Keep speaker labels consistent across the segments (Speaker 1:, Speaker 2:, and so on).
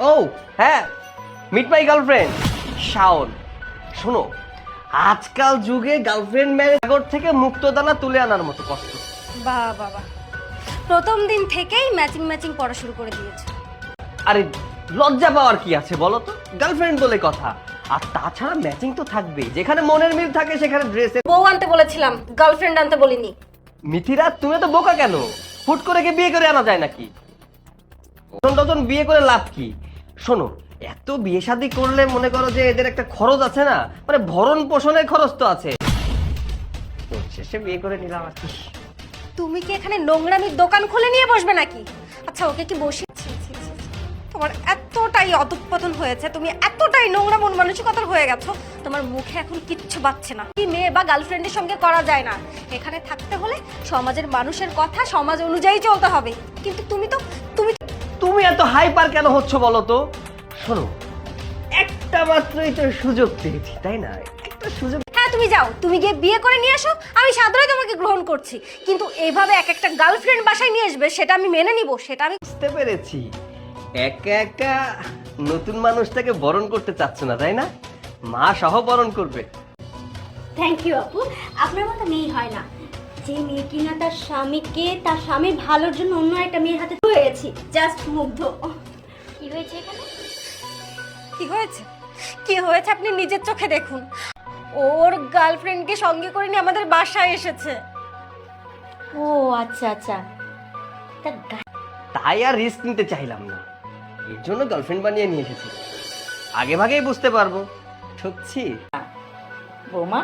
Speaker 1: ও হ্যাঁ, meet my girlfriend Shaon. শোনো, আজকাল যুগে গার্লফ্রেন্ড ম্যাগর থেকে মুক্তদানা তুলে আনার মতো কষ্ট।
Speaker 2: বাহ বাবা, প্রথম দিন থেকেই ম্যাচিং ম্যাচিং পড়া শুরু করে দিয়েছে।
Speaker 1: আরে লজ্জা পাওয়ার কি আছে বলো তো, গার্লফ্রেন্ড বলে কথা। আর তাছাড়া ম্যাচিং তো থাকবেই, যেখানে মনের মিল থাকে সেখানে ড্রেসে।
Speaker 2: বউ আনতে বলেছিলাম, গার্লফ্রেন্ড আনতে বলিনি।
Speaker 1: মিথিরা তুমি তো বোকা কেন? হুট করে কি বিয়ে করে আনা যায় নাকি? ডজন বিয়ে করে লাভ কি? শোনো, এত বিয়ে শাদী করলে মনে করো যে এদের একটা খরচ আছে না, মানে ভরণ পোষণের খরচ তো আছে। তো শেষে বিয়ে করে নিলাম আর কি।
Speaker 2: তুমি কি এখানে নোংরামির দোকান খুলে নিয়ে বসবে নাকি? আচ্ছা ওকে কি বসিয়েছি? তোমার এতটাই অধঃপতন হয়েছে, তুমি এতটাই নোংরা মন মানসিকতার হয়ে গেছো, তোমার মুখে এখন কিচ্ছু বাজছে না। কি মেয়ে বা গার্লফ্রেন্ডের সঙ্গে করা যায় না। এখানে থাকতে হলে সমাজের মানুষের কথা সমাজ অনুযায়ী চলতে হবে। কিন্তু তুমি
Speaker 1: তুমি এত হাইপার কেন হচ্ছ বলো তো? শোনো, একটা মাত্রই তো সুযোগ পেয়েছি, তাই না? একটা সুযোগ।
Speaker 2: হ্যাঁ তুমি যাও, তুমি গিয়ে বিয়ে করে নিয়ে এসো, আমি সাদরে তোমাকে গ্রহণ করছি। কিন্তু এইভাবে এক একটা গার্লফ্রেন্ড বাসায় নিয়ে আসবে সেটা আমি মেনে নিব, সেটা আমি
Speaker 1: বুঝতে পেরেছি। একা একা নতুন মানুষটাকে বরণ করতে চাচ্ছ না, তাই না? মা সহ বরণ করবে।
Speaker 3: থ্যাংক ইউ আপু, আপনার মতো মেয়ে হয় না। যে মেয়ে কিনা তার স্বামীকে তার স্বামীর ভালোর জন্য অন্য একটা মেয়ের হাতে হয়ে গেছি, জাস্ট মুগ্ধ। কি হয়েছে এখানে?
Speaker 2: কি হয়েছে? কি হয়েছে আপনি নিজের চোখে দেখুন। ওর গার্লফ্রেন্ডকে সঙ্গে করে নিয়ে আমাদের বাসায় এসেছে।
Speaker 3: ও আচ্ছা আচ্ছা, তা
Speaker 1: তাই আর রিস্ক নিতে চাইলাম না, এর জন্য গার্লফ্রেন্ড বানিয়ে নিয়ে এসেছি। আগে ভাগেই বুঝতে পারবো ঠকছি।
Speaker 3: বৌমা,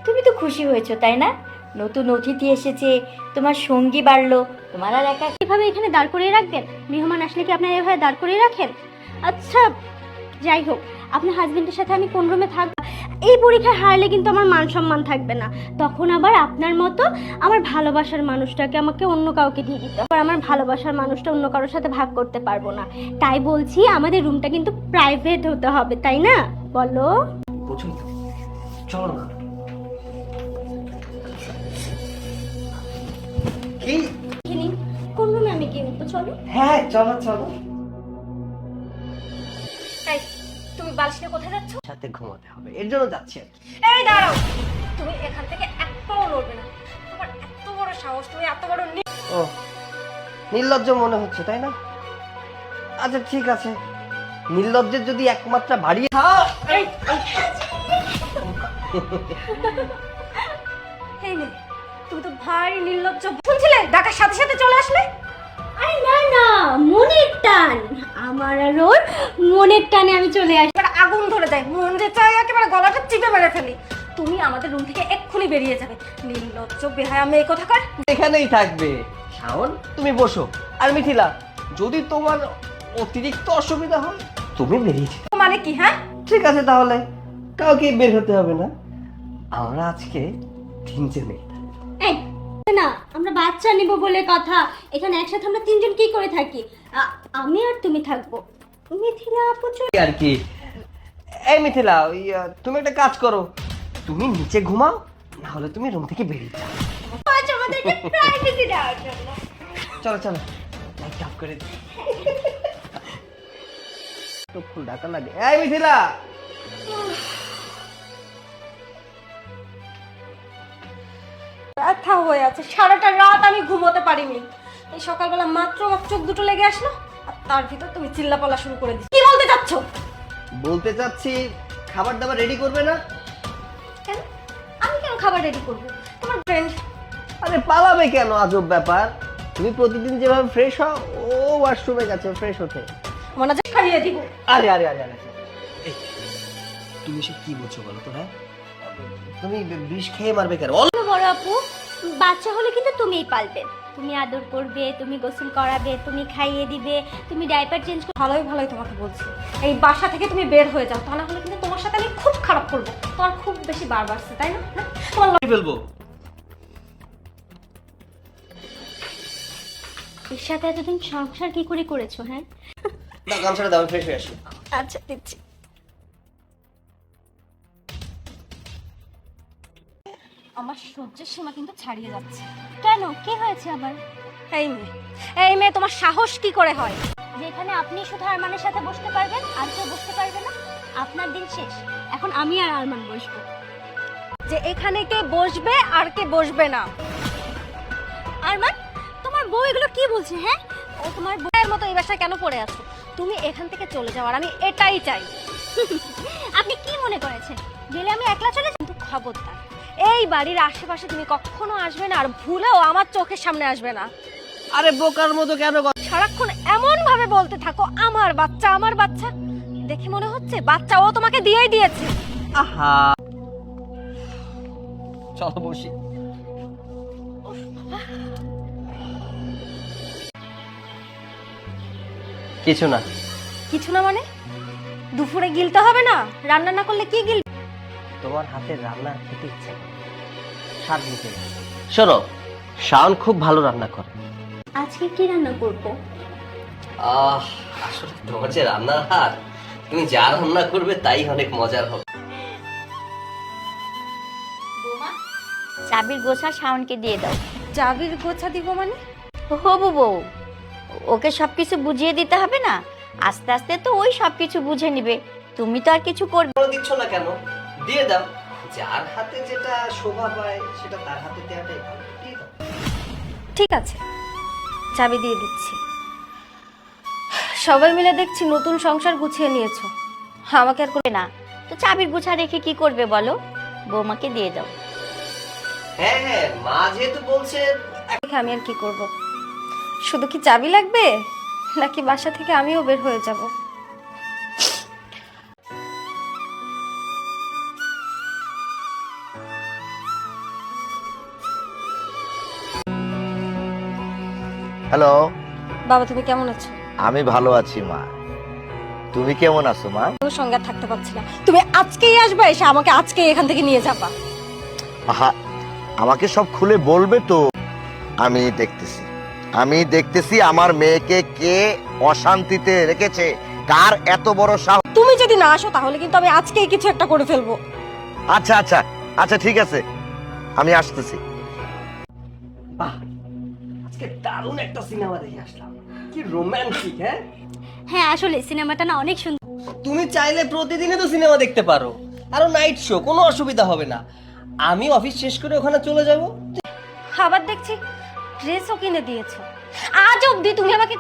Speaker 3: তুমি তো খুশি হয়েছো তাই না? নতুন অতিথি এসেছে, তোমার সঙ্গী বাড়লো, তোমার আর একা এভাবে এখানে দাঁড় করিয়ে রাখবেন? মেহমান আসলে কি আপনার এভাবে দাঁড় করিয়ে রাখেন? আচ্ছা যাই হোক, আপনার হাজবেন্ডের সাথে আমি কোন রুমে থাকবো? এই পরীক্ষায় হারলে কিন্তু আমার মান সম্মান থাকবে না। তখন আবার আপনার মতো আমার ভালোবাসার মানুষটাকে আমাকে অন্য কাউকে দিয়ে দিতে হবে। আমার ভালোবাসার মানুষটা অন্য কারোর সাথে ভাগ করতে পারবো না। তাই বলছি আমাদের রুমটা কিন্তু প্রাইভেট হতে হবে, তাই না? বলো।
Speaker 1: বুঝুন তো, চলো না। কি?
Speaker 3: কোন রুমে আমি কি উঠবো? চলো।
Speaker 1: হ্যাঁ চলো চলো।
Speaker 2: এই তুমি বালিশ নিয়ে কোথায় যাচ্ছ?
Speaker 1: সাথে ঘুমাতে হবে, এর জন্য যাচ্ছি আর কি।
Speaker 2: এই দাঁড়াও, তুমি এখান থেকে এক পাও নড়বে না। তোমার এত বড় সাহস, তুমি এত বড়
Speaker 1: ও, নির্লজ্জ মনে হচ্ছে তাই না? আচ্ছা ঠিক আছে, নির্লজ্জের যদি একমাত্রা বাড়িয়ে
Speaker 2: এই মেয়ে, তুমি তো ভারী নির্লজ্জ। শুনছিলে ডাকার সাথে সাথে চলে আসলে?
Speaker 3: আরে না না, মনের টান, আমার আর ওর মনের টানে আমি চলে আসি।
Speaker 2: এবার আগুন ধরে যায়, মন যে চাই একেবারে গলাটা চিপে মেরে ফেলি। তুমি আমাদের রুম থেকে এক্ষুনি বেরিয়ে যাবে। নির্লজ্জ বেহায়া মেয়ে কোথাকার।
Speaker 1: এখানেই থাকবে। শাওন তুমি বসো, আর মিথিলা যদি তোমার অতিরিক্ত অসুবিধা হয় তুমি বেরিয়ে যেতে।
Speaker 2: মানে কি? হ্যাঁ
Speaker 1: ঠিক আছে, তাহলে কাউকে বের হতে হবে না, আমরা আজকে তিনজনে।
Speaker 3: এই না, আমরা বাচ্চা নিব বলে কথা। এখানে একসাথে আমরা তিনজন কি করে থাকি? আমি আর তুমি থাকবো। মিথিলা আপু
Speaker 1: আর কি। এই মিথিলা, তুমি একটা কাজ করো, তুমি নিচে ঘুমাও, না হলে তুমি রুম থেকে বেরিয়ে যাও।
Speaker 3: আজ আমাদেরকে প্রাইভেসি দেওয়ার জন্য।
Speaker 1: চলো চলো, লাইট অফ করে দিই। তো ফুল ঢাকা লাগে। এই মিথিলা,
Speaker 2: ব্যথা হয়ে আছে, সারাটা রাত আমি ঘুমোতে পারিনি। এই সকালবেলা মাত্র আমার চোখ দুটো লেগে আসলো, আর তার ভিতর তুমি চিল্লাপালা শুরু করে দিচ্ছ। কি বলতে চাচ্ছ?
Speaker 1: বলতে চাচ্ছি খাবার দাবার রেডি করবে না?
Speaker 2: কেন? আমি কেন খাবার রেডি করবো? তোমার ফ্রেন্ড।
Speaker 1: আরে পালাবে কেন, আজব ব্যাপার। তুমি প্রতিদিন যেভাবে ফ্রেশ হও, ও ওয়াশরুমে গেছে ফ্রেশ হতে।
Speaker 2: মনে হয় খাইয়ে দিব।
Speaker 1: আরে আরে আরে আরে, এই, তুমি সব কি বলছো বলো তো? হ্যাঁ, তুমি বিষ খেয়ে মারবে কেন?
Speaker 3: বড় আপু, বাচ্চা হলে কিন্তু তুমিই পালবে, তুমি আদর করবে, তুমি গোসল করাবে, তুমি খাইয়ে দিবে, তুমি ডাইপার চেঞ্জ করবে।
Speaker 2: ভালোই ভালোই তোমাকে বলছি, এই বাসা থেকে তুমি বের হয়ে যাও, তা না হলে কিন্তু তোমার সাথে আমি খুব খারাপ করবো। তোমার খুব বেশি বার বাড়ছে তাই না? হ্যাঁ? তোমার
Speaker 1: ফেলবো।
Speaker 3: এর সাথে এতদিন সংসার কি করে করেছো? হ্যাঁ
Speaker 1: না, গামছাটা দাও, ফ্রেশ হয়ে আসি।
Speaker 2: আচ্ছা দিচ্ছি। আমার সহ্যের সীমা কিন্তু ছাড়িয়ে যাচ্ছে।
Speaker 3: কেন, কি হয়েছে আবার?
Speaker 2: এই মেয়ে, এই মেয়ে, তোমার সাহস কি করে হয়?
Speaker 3: যেখানে আপনি শুধু আরমানের সাথে বসতে পারবেন, আর কেউ বসতে পারবে না? আপনার দিন শেষ, এখন আমি আর আরমান বসবো।
Speaker 2: যে এখানে কে বসবে আর কে বসবে না।
Speaker 3: আরমান, তোমার বউ এগুলো কি বলছে? হ্যাঁ,
Speaker 2: ও তোমার বউয়ের মতো এই বাসায় কেন পড়ে আছো? তুমি এখান থেকে চলে যাও, আর আমি এটাই চাই।
Speaker 3: আপনি কি মনে করেছেন গেলে আমি একলা চলে যাব?
Speaker 2: কিন্তু খবরদার, এই বাড়ির আশেপাশে তুমি কখনো আসবে না, আর ভুলেও আমার চোখের সামনে আসবে না।
Speaker 1: আরে বোকার মতো কেন
Speaker 2: সারাক্ষণ এমন ভাবে বলতে থাকো আমার বাচ্চা, আমার বাচ্চা। দেখে মনে হচ্ছে বাচ্চা ও তোমাকে দিয়েই দিয়েছে।
Speaker 1: আহা, চলো বসি। কিছু না।
Speaker 2: কিছু না মানে? দুপুরে গিলতে হবে না? রান্না না করলে কি গিল?
Speaker 1: তোমার হাতের রান্না খেতে ইচ্ছে করে, স্বাদ নিতে গেছে। শোনো, শাওন খুব ভালো রান্না করে।
Speaker 3: আজকে কি রান্না করবো?
Speaker 1: আসলে তোমার যে রান্নার হাত, তুমি যা রান্না করবে তাই অনেক মজার হবে।
Speaker 3: বৌমা, চাবির গোছা শাওনকে দিয়ে দাও।
Speaker 2: চাবির গোছা দিব মানে?
Speaker 3: হবু বউ, ওকে সবকিছু বুঝিয়ে দিতে হবে না? আস্তে আস্তে তো ওই সবকিছু বুঝে নিবে, তুমি তো আর কিছু করবে।
Speaker 1: বলে দিচ্ছ না কেন? দিয়ে দাও। যার হাতে যেটা শোভা পায় সেটা তার হাতে দেওয়াটাই ভালো। দিয়ে দাও।
Speaker 2: ঠিক আছে, চাবি দিয়ে দিচ্ছি। সবাই মিলে দেখছি নতুন সংসার গুছিয়ে নিয়েছো, আমাকে আর
Speaker 3: করবে না তো চাবির গোছা রেখে কি করবে বলো? বৌমাকে দিয়ে দাও।
Speaker 1: হ্যাঁ হ্যাঁ, মা যেহেতু বলছে।
Speaker 2: দেখে আমি আর কি করব? শুধু কি চাবি লাগবে, নাকি বাসা থেকে আমিও বের হয়ে যাব?
Speaker 4: হ্যালো,
Speaker 2: বাবা তুমি কেমন আছো?
Speaker 4: আমি ভালো আছি মা। তুমি কেমন আছো মা?
Speaker 2: তোর সঙ্গে আর থাকতে পারছি না। তুমি আজকেই আসবে, এসে আমাকে আজকেই এখান থেকে নিয়ে যাবা।
Speaker 4: আহা, আমাকে সব খুলে বলবে তো? আমি দেখতেছি আমার মেয়েকে কে অশান্তিতে রেখেছে, কার এত বড় সাহস।
Speaker 2: তুমি যদি না আসো তাহলে কিন্তু আমি আজকেই কিছু একটা করে ফেলবো।
Speaker 4: আচ্ছা আচ্ছা আচ্ছা, ঠিক আছে, আমি আসতেছি।
Speaker 1: বাহ, আজকে দারুণ একটা সিনেমা দেখে আসলাম। কি রোমান্টিক! হ্যাঁ
Speaker 3: হ্যাঁ, আসলে সিনেমাটা না অনেক সুন্দর।
Speaker 1: তুমি চাইলে প্রতিদিনই তো সিনেমা দেখতে পারো, আরো নাইট শো, কোনো অসুবিধা হবে না। আমি অফিস শেষ করে ওখানে চলে যাব।
Speaker 2: আবার দেখছি ড্রেসও কিনে দিয়েছো। আজ অবধি তুমি আমাকে